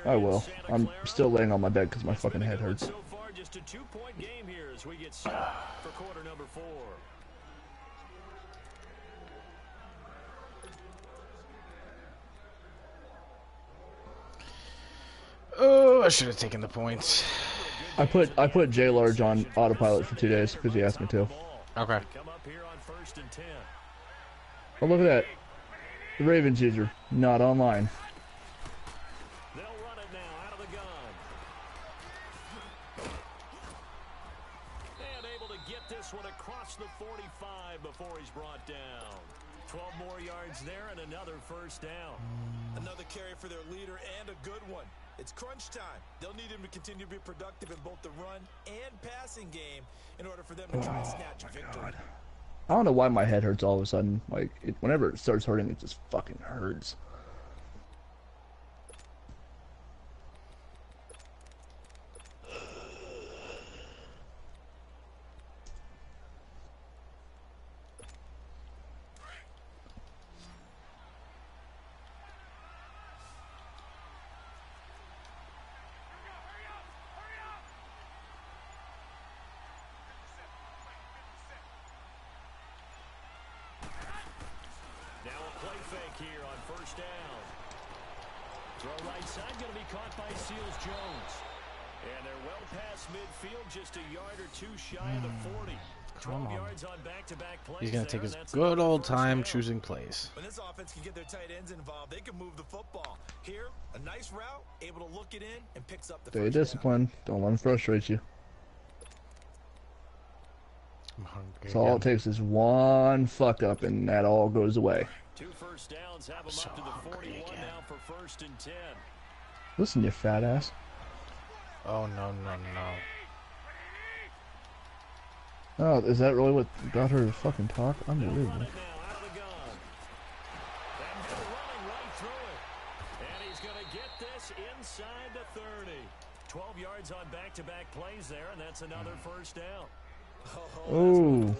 I will. I'm still laying on my bed because my fucking head hurts. So far, just a 2-point game here as we get set for quarter number 4. Oh, I should have taken the points. I put J Large on autopilot for 2 days because he asked me to. Okay. Come up here on 1st and 10. Oh, look at that. The Ravens user not online. They'll run it now out of the gun. And able to get this one across the 45 before he's brought down. 12 more yards there and another first down. Another carry for their leader and a good one. It's crunch time. They'll need him to continue to be productive in both the run and passing game in order for them to try and snatch a victory. I don't know why my head hurts all of a sudden. Like, whenever it starts hurting, it just fucking hurts. Here on first down. Throw right side going to be caught by Seals Jones. And they're well past midfield, just a yard or two shy of the 40. 12 yards on back-to-back plays. He's going to take his good old time choosing plays. When this offense can get their tight ends involved, they can move the football. Here, a nice route, able to look it in and picks up the Stay first disciplined. Don't let him frustrate you. I'm hungry. So all it takes is one fuck up and that all goes away. 2 first downs have him up to the 41 now for 1st and 10. Listen, you fat ass. Oh, no, no, no. Oh, is that really what got her to fucking talk? Unbelievable. Now out of the gun. And they're running right through it. And he's going to get this inside the 30. 12 yards on back-to-back plays there, and that's another first down. Ooh.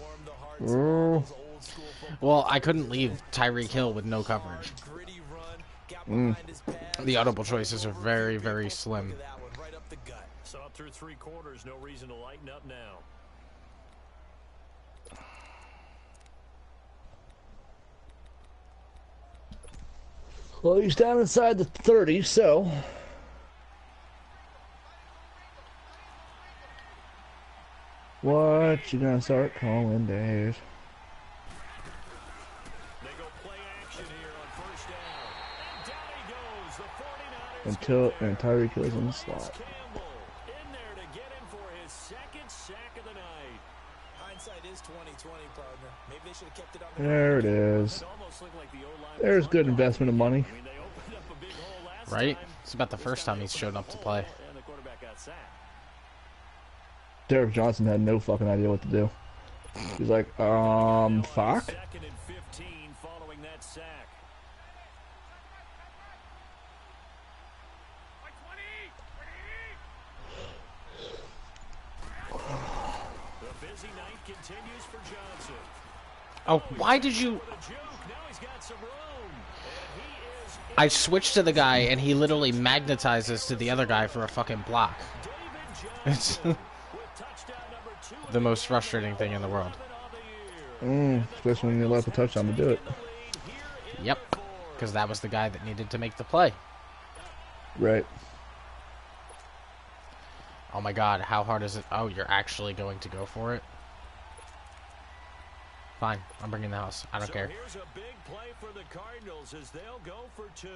Oh. Well, I couldn't leave Tyreek Hill with no coverage. The audible choices are very, very slim. So up through 3 quarters, no reason to lighten up now. Well, he's down inside the 30, so... What you gonna start calling, Dave? They go play action here on first down. And down he goes. The 49ers Until Tyreek Hill's in the slot. Campbell in there to get him for his 2nd sack of the night. Hindsight is 20/20, partner. Maybe they should have kept it on. There it is. It almost looked like the O-line There's was good on. investment of money. I mean, they opened up a big hole last Right? time. It's about the first time he's shown up to play. And the quarterback got sacked. Derek Johnson had no fucking idea what to do. He's like, fuck? 2nd and 15 following that sack. The busy night continues for Johnson. Oh, why did you... With a juke, now he's got some room. And he is I switched to the guy, and he literally magnetizes to the other guy for a fucking block. David It's Johnson with touchdown number 2. the most frustrating thing in the world. Especially when you let the touchdown to do it. Yep. Because that was the guy that needed to make the play. Right. Oh my god, how hard is it? Oh, you're actually going to go for it? Fine, I'm bringing the house. I don't care. Here's a big play for the Cardinals as they'll go for 2.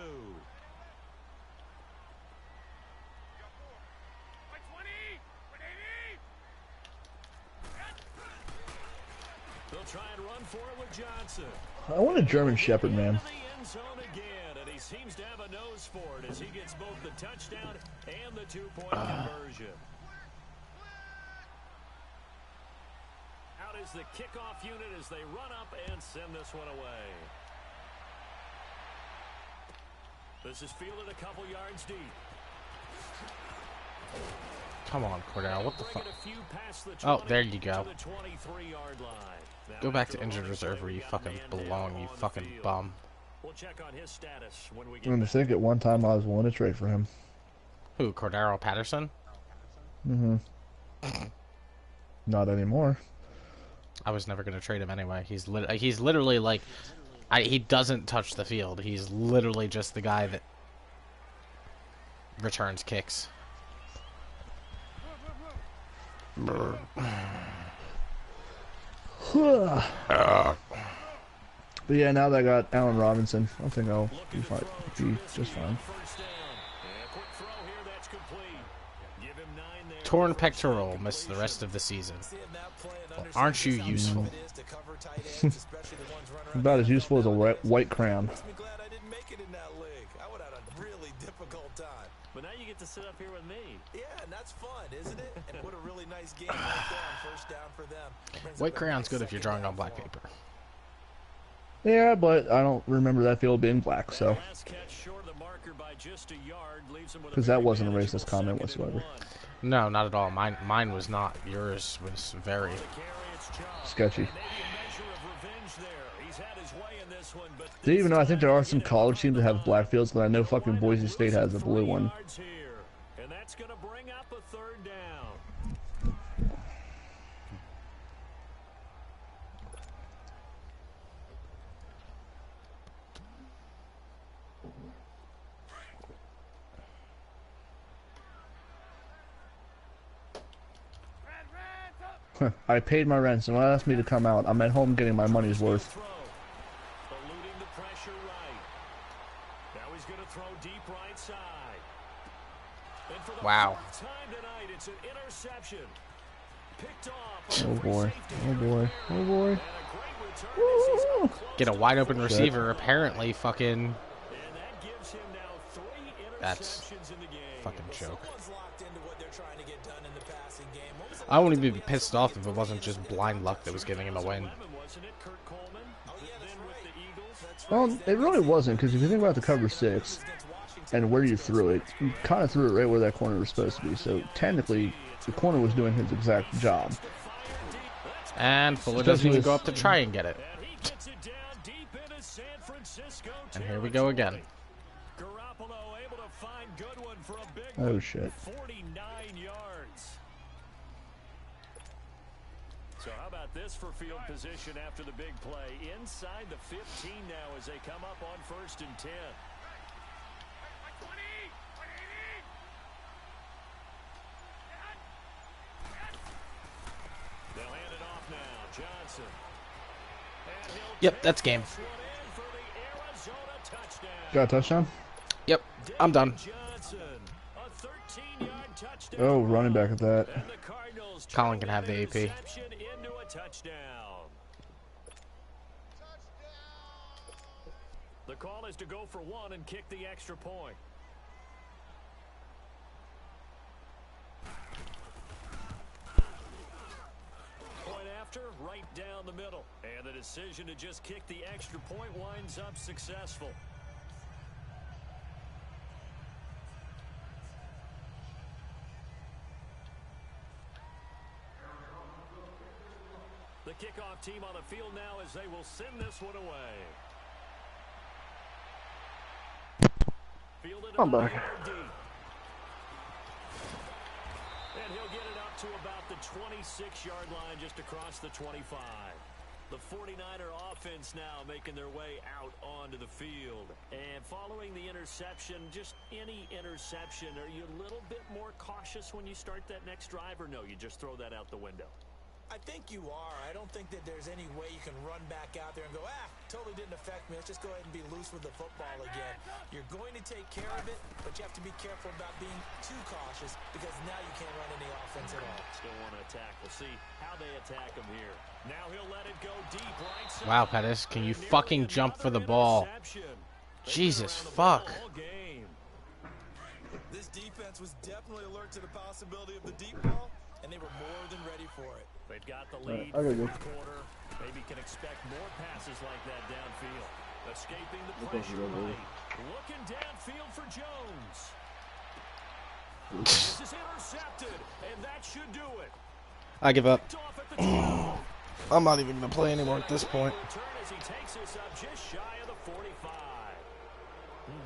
They'll try and run for it with Johnson. I want a German Shepherd, man. Into the end zone again, and he seems to have a nose for it as he gets both the touchdown and the 2-point conversion. is the kickoff unit as they run up and send this one away. This is fielded a couple yards deep. Come on, Cordell. What the fuck? Oh, there you go. Go back to injured reserve where you fucking belong, you fucking bum. We'll check on his status when we I get mean, I think at one time I was willing to trade for him. Who, Cordero Patterson? Mm-hmm. Not anymore. I was never going to trade him anyway. He's literally like... he doesn't touch the field. He's literally just the guy that returns kicks. But yeah, now that I got Allen Robinson, I think I'll be fine. Be just fine. Torn pectoral, missed the rest of the season. Well, aren't you useful? About as useful as a white crown. But now you get to sit up here with me. Yeah, and that's fun, isn't it? And what a really nice game right there on first down for them. White crayon's good if you're drawing on black paper. Yeah, but I don't remember that field being black, so. Because that wasn't a racist comment whatsoever. No, not at all. Mine was not. Yours was very sketchy. Even though I think there are some college teams that have black fields, but I know fucking Boise State has a blue one. And that's going to bring up a third down. I paid my rent, so when they asked me to come out, I'm at home getting my money's worth. Eluding the pressure right. Now he's going to throw deep right side. And for the wow. fourth time tonight, it's an interception. Picked off. Oh boy. Oh boy. Oh boy. Woo! Get a wide open receiver, apparently fucking... That's fucking joke. I wouldn't even be pissed off if it wasn't just blind luck that was giving him a win. Well, it really wasn't, because if you think about the cover 6 and where you threw it, you kind of threw it right where that corner was supposed to be. So technically, the corner was doing his exact job. And Fuller doesn't even go up to try and get it. And here we go again. Oh shit. 49 yards. So how about this for field position after the big play? Inside the 15 now as they come up on 1st and 10. They'll hand it off now. Johnson. Yep, that's game. Got a touchdown? Yep, I'm done. Oh, running back at that. Colin can have the AP. The call is to go for one and kick the extra point. Point after, right down the middle. And the decision to just kick the extra point winds up successful. The kickoff team on the field now as they will send this one away. I'm back. And he'll get it up to about the 26-yard line just across the 25. The 49er offense now making their way out onto the field. And following the interception, just any interception, are you a little bit more cautious when you start that next drive, or no, you just throw that out the window? I think you are. I don't think that there's any way you can run back out there and go, totally didn't affect me. Let's just go ahead and be loose with the football again. You're going to take care of it, but you have to be careful about being too cautious because now you can't run any offense at all. Still want to attack. We'll see how they attack him here. Now he'll let it go deep right side. Wow, Pettis, can you fucking jump for the ball? Jesus, fuck. This defense was definitely alert to the possibility of the deep ball, and they were more than ready for it. They've got the Alright, lead I gotta go. fourth quarter. Maybe can expect more passes like that downfield. Escaping the What the pressure hell, right. Looking downfield for Jones. This is intercepted, and that should do it. I give up. Picked off at the 12. I'm not even gonna play anymore at this point. Return as he takes us up just shy of the 45.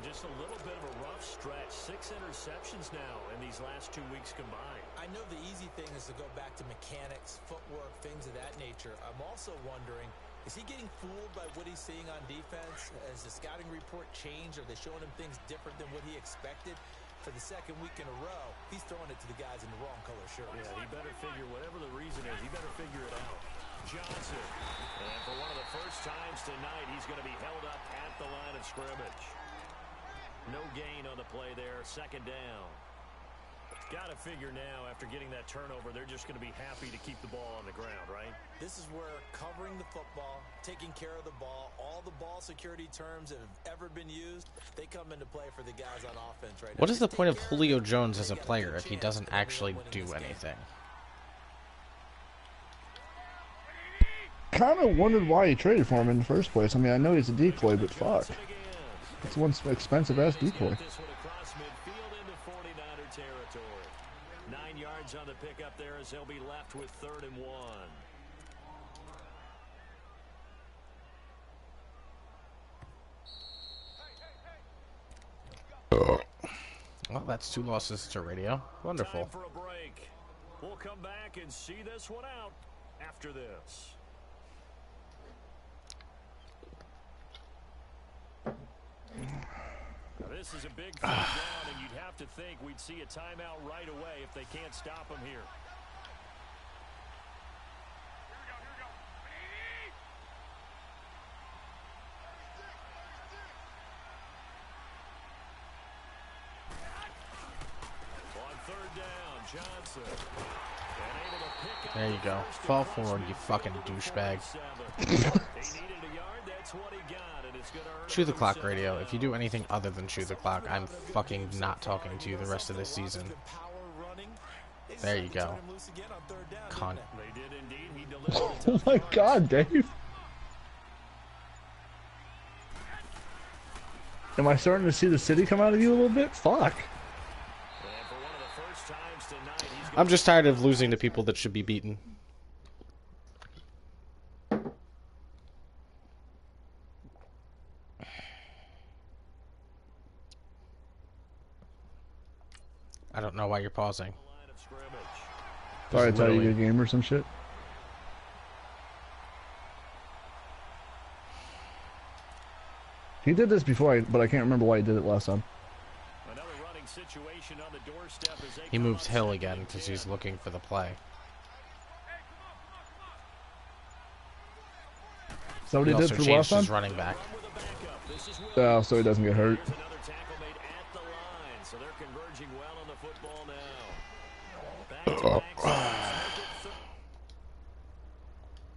Just a little bit of a rough stretch. 6 interceptions now in these last 2 weeks combined. I know the easy thing is to go back to mechanics, footwork, things of that nature. I'm also wondering, is he getting fooled by what he's seeing on defense? Has the scouting report changed? Are they showing him things different than what he expected? For the second week in a row, he's throwing it to the guys in the wrong color shirts. Yeah, he better figure, whatever the reason is, he better figure it out. Johnson. And for one of the first times tonight, he's going to be held up at the line of scrimmage. No gain on the play there. Second down. Got to figure now, after getting that turnover, they're just going to be happy to keep the ball on the ground, right? This is where covering the football, taking care of the ball, all the ball security terms that have ever been used, they come into play for the guys on offense right now. What is the point of Julio Jones as a player if he doesn't actually do anything? Kind of wondered why he traded for him in the first place. I mean, I know he's a decoy, but fuck. It's one expensive-ass decoy. This one across midfield into 49er territory. 9 yards on the pickup there as he'll be left with 3rd and 1. Well, that's 2 losses to radio. Wonderful. Time for a break. We'll come back and see this one out after this. Now this is a big third down, and you'd have to think we'd see a timeout right away if they can't stop him here. On 3rd down, Johnson. And able to pick up There you the go. first Fall and forward, you fucking douchebag. 47. He needed a yard, that's what he got, and it's gonna earn Chew the him clock, second radio. down. If you do anything other than chew the clock, I'm fucking not talking to you the rest of this season. There you go. Cunt. They did indeed. He delivered a Oh tough my pass. god, Dave. Am I starting to see the city come out of you a little bit? Fuck. And for one of the first times tonight, he's I'm just tired of losing to people that should be beaten. I don't know why you're pausing. line of scrimmage. Probably tell you literally- a game or some shit. He did this before, but I can't remember why he did it last time. Another running situation on the doorstep as they He come moves on Hill second again and because 10. he's looking for the play. Is that what He he did also for last changed time? his running back. Run with a backup. This is Oh, so he doesn't get hurt. There's another tackle made at the line, so they're converging well on the football now. Back-to-back